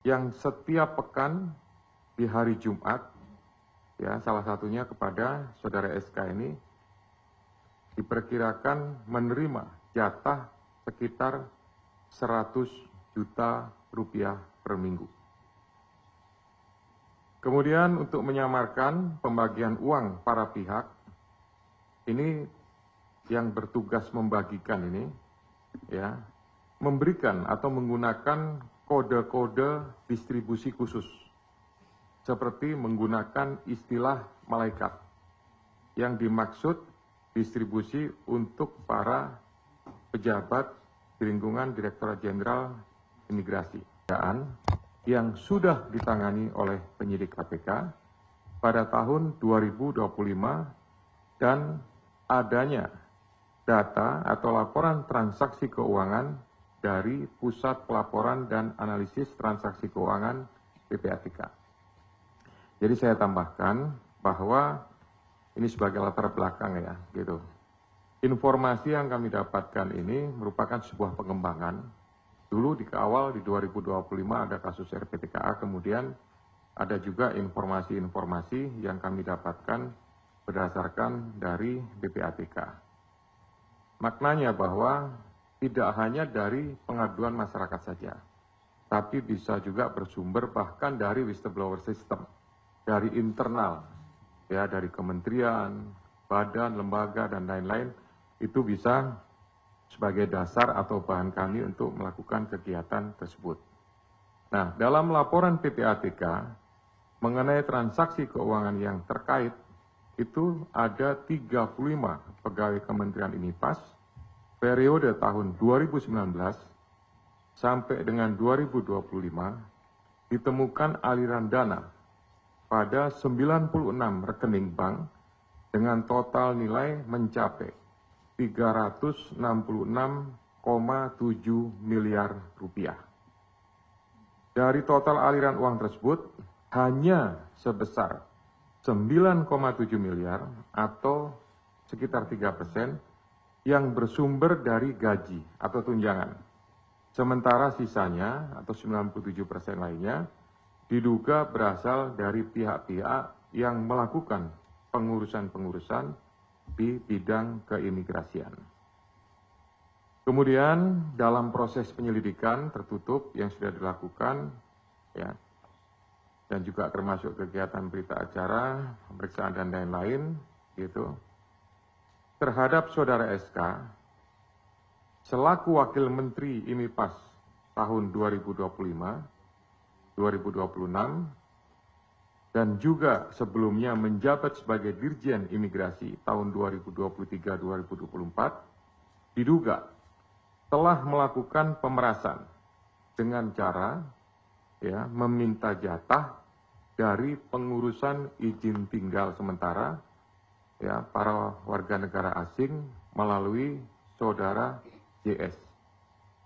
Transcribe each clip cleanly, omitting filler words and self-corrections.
yang setiap pekan di hari Jumat, ya, salah satunya kepada saudara SK ini diperkirakan menerima jatah sekitar 100 juta rupiah per minggu. Kemudian untuk menyamarkan pembagian uang para pihak, ini yang bertugas membagikan ini, ya, memberikan atau menggunakan kode-kode distribusi khusus, seperti menggunakan istilah malaikat, yang dimaksud distribusi untuk para pejabat di lingkungan Direktorat Jenderal Imigrasi yang sudah ditangani oleh penyidik KPK pada tahun 2025 dan adanya data atau laporan transaksi keuangan dari Pusat Pelaporan dan Analisis Transaksi Keuangan PPATK. Jadi saya tambahkan bahwa ini sebagai latar belakang ya, gitu. Informasi yang kami dapatkan ini merupakan sebuah pengembangan. Dulu di awal di 2025 ada kasus RPTKA, kemudian ada juga informasi-informasi yang kami dapatkan berdasarkan dari PPATK. Maknanya bahwa tidak hanya dari pengaduan masyarakat saja, tapi bisa juga bersumber bahkan dari whistleblower system, dari internal, ya, dari kementerian, badan, lembaga, dan lain-lain, itu bisa sebagai dasar atau bahan kami untuk melakukan kegiatan tersebut. Nah, dalam laporan PPATK mengenai transaksi keuangan yang terkait, itu ada 35 pegawai Kementerian IMIPAS, periode tahun 2019 sampai dengan 2025 ditemukan aliran dana pada 96 rekening bank dengan total nilai mencapai 366,7 miliar rupiah. Dari total aliran uang tersebut hanya sebesar 9,7 miliar atau sekitar 3% yang bersumber dari gaji atau tunjangan. Sementara sisanya atau 97% lainnya diduga berasal dari pihak-pihak yang melakukan pengurusan-pengurusan di bidang keimigrasian. Kemudian dalam proses penyelidikan tertutup yang sudah dilakukan, ya, dan juga termasuk kegiatan berita acara, pemeriksaan dan lain-lain, gitu, terhadap saudara SK selaku Wakil Menteri IMIPAS tahun 2025, 2026, dan juga sebelumnya menjabat sebagai Dirjen Imigrasi tahun 2023-2024, diduga telah melakukan pemerasan dengan cara, ya, meminta jatah dari pengurusan izin tinggal sementara, ya, para warga negara asing melalui saudara JS.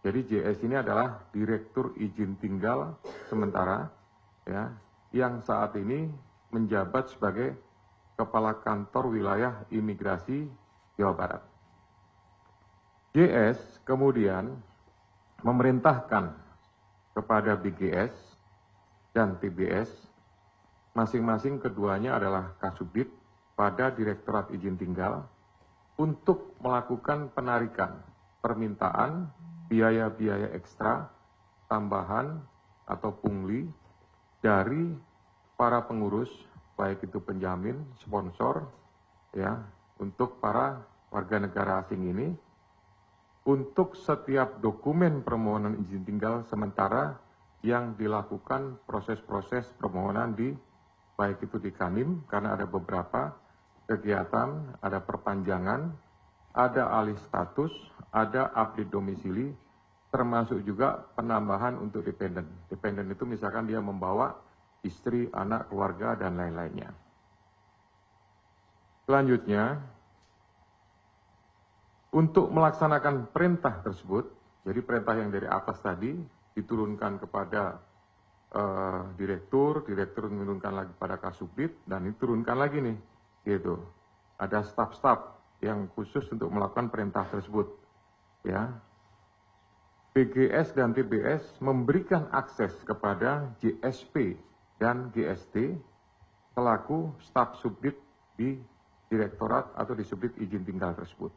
Jadi JS ini adalah Direktur Izin Tinggal Sementara, ya, yang saat ini menjabat sebagai Kepala Kantor Wilayah Imigrasi Jawa Barat. JS kemudian memerintahkan kepada BGS dan TBS, masing-masing keduanya adalah Kasubdit, pada Direktorat Izin Tinggal untuk melakukan penarikan permintaan biaya-biaya ekstra, tambahan atau pungli dari para pengurus, baik itu penjamin, sponsor, ya, untuk para warga negara asing ini, untuk setiap dokumen permohonan izin tinggal sementara yang dilakukan proses-proses permohonan di, baik itu di Kanim, karena ada beberapa kegiatan, ada perpanjangan, ada alih status, ada update domisili, termasuk juga penambahan untuk dependen. Dependen itu misalkan dia membawa istri, anak, keluarga, dan lain-lainnya. Selanjutnya, untuk melaksanakan perintah tersebut, jadi perintah yang dari atas tadi diturunkan kepada direktur menurunkan lagi pada Kasubdit, dan diturunkan lagi nih, gitu. Ada staf-staf yang khusus untuk melakukan perintah tersebut, ya. BGS dan TBS memberikan akses kepada JSP dan GST selaku staf subdit di direktorat atau di subdit izin tinggal tersebut.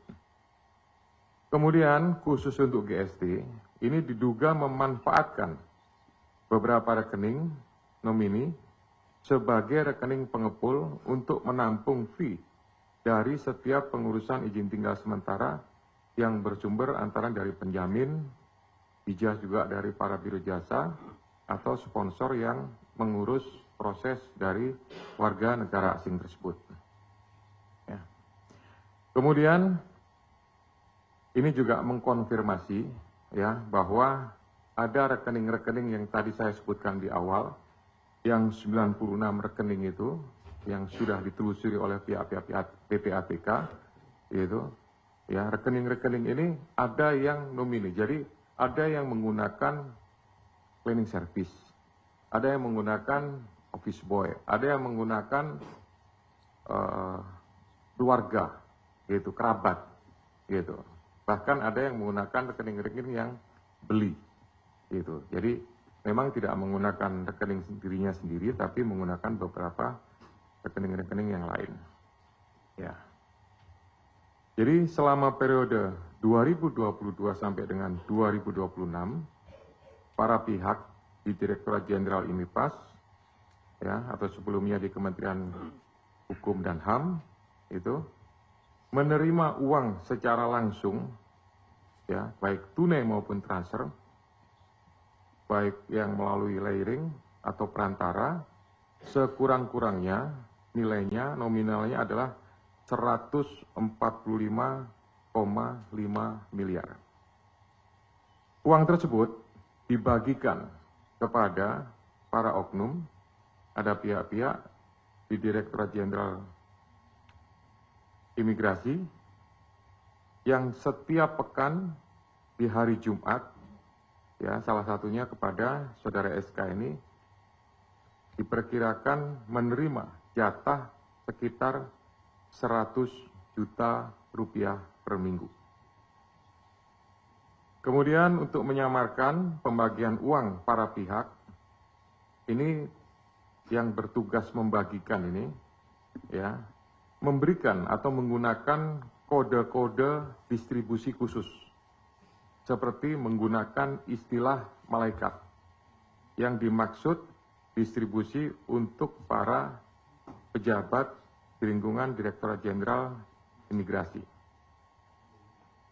Kemudian khusus untuk GST, ini diduga memanfaatkan beberapa rekening nomini sebagai rekening pengepul untuk menampung fee dari setiap pengurusan izin tinggal sementara yang bersumber antara dari penjamin, ijazah juga dari para biro jasa, atau sponsor yang mengurus proses dari warga negara asing tersebut. Ya. Kemudian ini juga mengkonfirmasi ya bahwa ada rekening-rekening yang tadi saya sebutkan di awal, yang 96 rekening itu yang sudah ditelusuri oleh pihak-pihak PPATK, itu ya rekening-rekening ini ada yang nomini. Jadi ada yang menggunakan cleaning service, ada yang menggunakan office boy, ada yang menggunakan keluarga, gitu, kerabat, gitu. Bahkan ada yang menggunakan rekening-rekening yang beli, gitu. Jadi memang tidak menggunakan rekening dirinya sendiri, tapi menggunakan beberapa rekening-rekening yang lain. Ya. Jadi selama periode 2022 sampai dengan 2026, para pihak di Direktorat Jenderal IMIPAS, ya, atau sebelumnya di Kementerian Hukum dan HAM, itu menerima uang secara langsung, ya, baik tunai maupun transfer, baik yang melalui layering atau perantara, sekurang-kurangnya nilainya nominalnya adalah 145,5 miliar. Uang tersebut dibagikan kepada para oknum, ada pihak-pihak di Direktorat Jenderal Imigrasi yang setiap pekan di hari Jumat, ya salah satunya kepada saudara SK ini diperkirakan menerima jatah sekitar 100 juta rupiah per minggu. Kemudian untuk menyamarkan pembagian uang para pihak, ini yang bertugas membagikan ini, ya, memberikan atau menggunakan kode-kode distribusi khusus, seperti menggunakan istilah malaikat, yang dimaksud distribusi untuk para pejabat di lingkungan Direktorat Jenderal Imigrasi.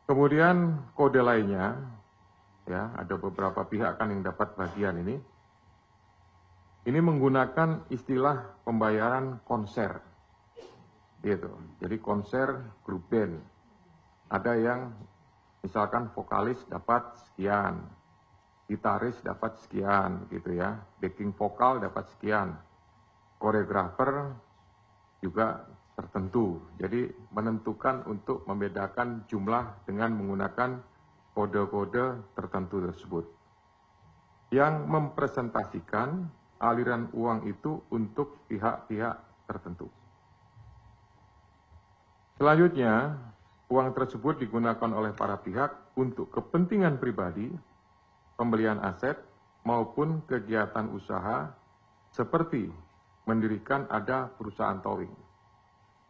Kemudian kode lainnya, ya ada beberapa pihak kan yang dapat bagian ini. Ini menggunakan istilah pembayaran konser, gitu. Jadi konser grup band. Ada yang misalkan vokalis dapat sekian, gitaris dapat sekian, gitu ya. Backing vokal dapat sekian, koreografer juga tertentu. Jadi menentukan untuk membedakan jumlah dengan menggunakan kode-kode tertentu tersebut. Yang mempresentasikan aliran uang itu untuk pihak-pihak tertentu. Selanjutnya, uang tersebut digunakan oleh para pihak untuk kepentingan pribadi, pembelian aset, maupun kegiatan usaha seperti mendirikan ada perusahaan towing.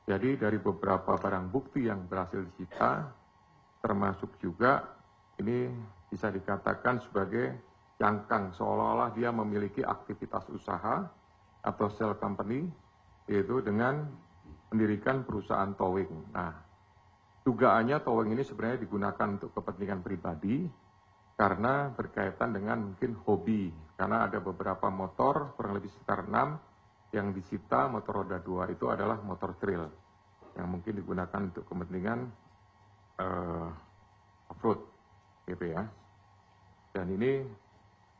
Jadi dari beberapa barang bukti yang berhasil disita, termasuk juga ini bisa dikatakan sebagai cangkang, seolah-olah dia memiliki aktivitas usaha atau shell company, yaitu dengan mendirikan perusahaan towing. Nah, dugaannya towing ini sebenarnya digunakan untuk kepentingan pribadi, karena berkaitan dengan mungkin hobi, karena ada beberapa motor, kurang lebih sekitar 6, yang disita motor roda 2 itu adalah motor trail yang mungkin digunakan untuk kepentingan off-road, gitu ya. Dan ini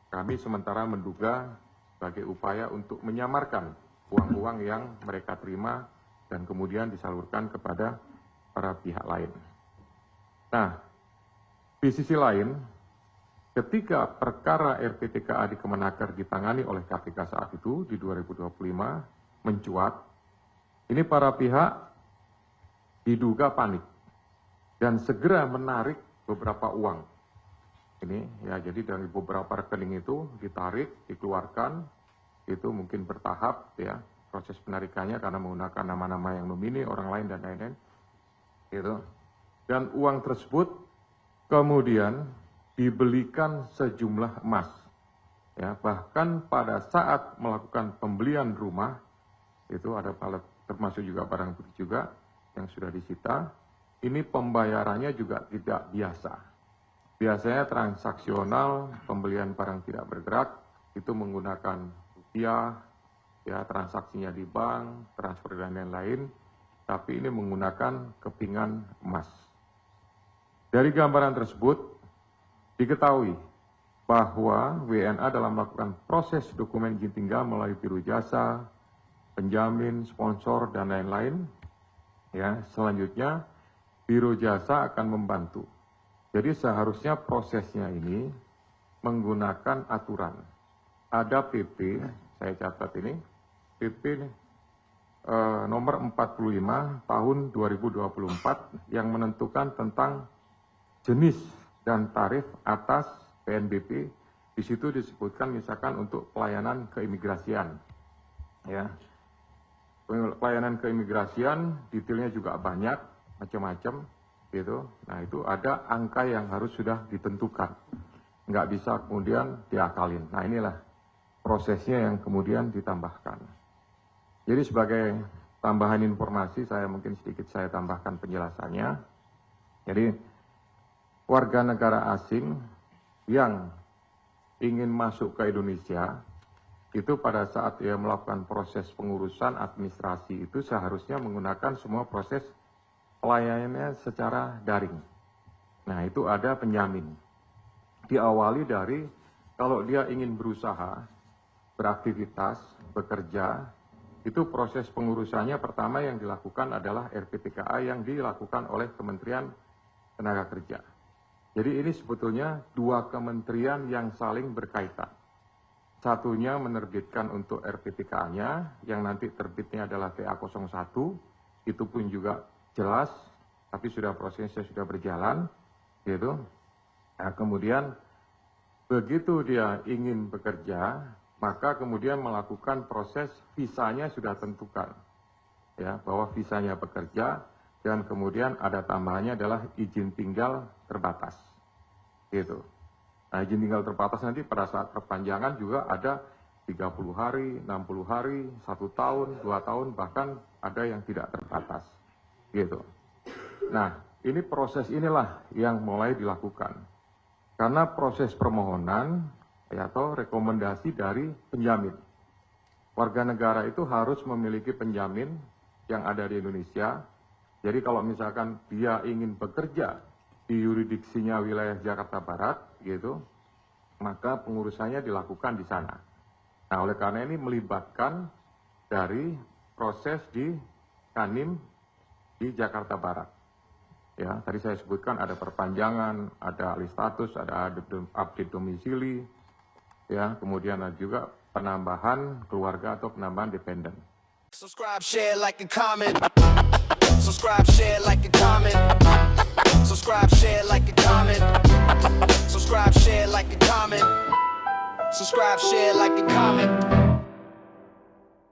kami sementara menduga sebagai upaya untuk menyamarkan uang-uang yang mereka terima dan kemudian disalurkan kepada para pihak lain. Nah, di sisi lain, ketika perkara RPTKA di Kemenaker ditangani oleh KPK saat itu di 2025 mencuat, ini para pihak diduga panik dan segera menarik beberapa uang Ini ya, jadi dari beberapa rekening itu ditarik, dikeluarkan, itu mungkin bertahap ya proses penarikannya karena menggunakan nama-nama yang nomini orang lain dan lain-lain. Gitu. Dan uang tersebut kemudian dibelikan sejumlah emas. Ya, bahkan pada saat melakukan pembelian rumah itu ada termasuk juga barang bukti juga yang sudah disita. Ini pembayarannya juga tidak biasa. Biasanya transaksional pembelian barang tidak bergerak itu menggunakan rupiah, ya transaksinya di bank, transfer dan lain-lain. Tapi ini menggunakan kepingan emas. Dari gambaran tersebut diketahui bahwa WNA dalam melakukan proses dokumen izin tinggal melalui biro jasa, penjamin, sponsor, dan lain-lain, ya selanjutnya biro jasa akan membantu. Jadi seharusnya prosesnya ini menggunakan aturan. Ada PP, saya catat ini, PP nomor 45 tahun 2024 yang menentukan tentang jenis dan tarif atas PNBP. Di situ disebutkan misalkan untuk pelayanan keimigrasian. Ya. Pelayanan keimigrasian detailnya juga banyak, macam-macam gitu. Nah, itu ada angka yang harus sudah ditentukan. Nggak bisa kemudian diakalin. Nah, inilah prosesnya yang kemudian ditambahkan. Jadi sebagai tambahan informasi, mungkin sedikit saya tambahkan penjelasannya. Jadi warga negara asing yang ingin masuk ke Indonesia, itu pada saat dia melakukan proses pengurusan administrasi itu seharusnya menggunakan semua proses pelayanannya secara daring. Nah, itu ada penjamin. Diawali dari kalau dia ingin berusaha, beraktivitas, bekerja, itu proses pengurusannya pertama yang dilakukan adalah RPTKA yang dilakukan oleh Kementerian Tenaga Kerja. Jadi ini sebetulnya dua kementerian yang saling berkaitan. Satunya menerbitkan untuk RPTKA-nya, yang nanti terbitnya adalah TA01, itu pun juga jelas, tapi prosesnya sudah berjalan, gitu. Nah, kemudian begitu dia ingin bekerja, maka kemudian melakukan proses visanya sudah tentukan, ya, bahwa visanya bekerja dan kemudian ada tambahannya adalah izin tinggal terbatas, gitu. Nah, izin tinggal terbatas nanti pada saat perpanjangan juga ada 30 hari, 60 hari, 1 tahun, 2 tahun, bahkan ada yang tidak terbatas, gitu. Nah, ini proses inilah yang mulai dilakukan. Karena proses permohonan atau rekomendasi dari penjamin. Warga negara itu harus memiliki penjamin yang ada di Indonesia. Jadi kalau misalkan dia ingin bekerja di yuridiksinya wilayah Jakarta Barat, gitu, maka pengurusannya dilakukan di sana. Nah, oleh karena ini melibatkan dari proses di Kanim di Jakarta Barat. Ya, tadi saya sebutkan ada perpanjangan, ada alih status, ada update domisili, ya, kemudian ada juga penambahan keluarga atau penambahan dependen. Subscribe, share, like, and comment. Subscribe, share, like, and comment. Subscribe, share, like, and comment. Subscribe, share, like, and comment. Subscribe, share, like, and comment.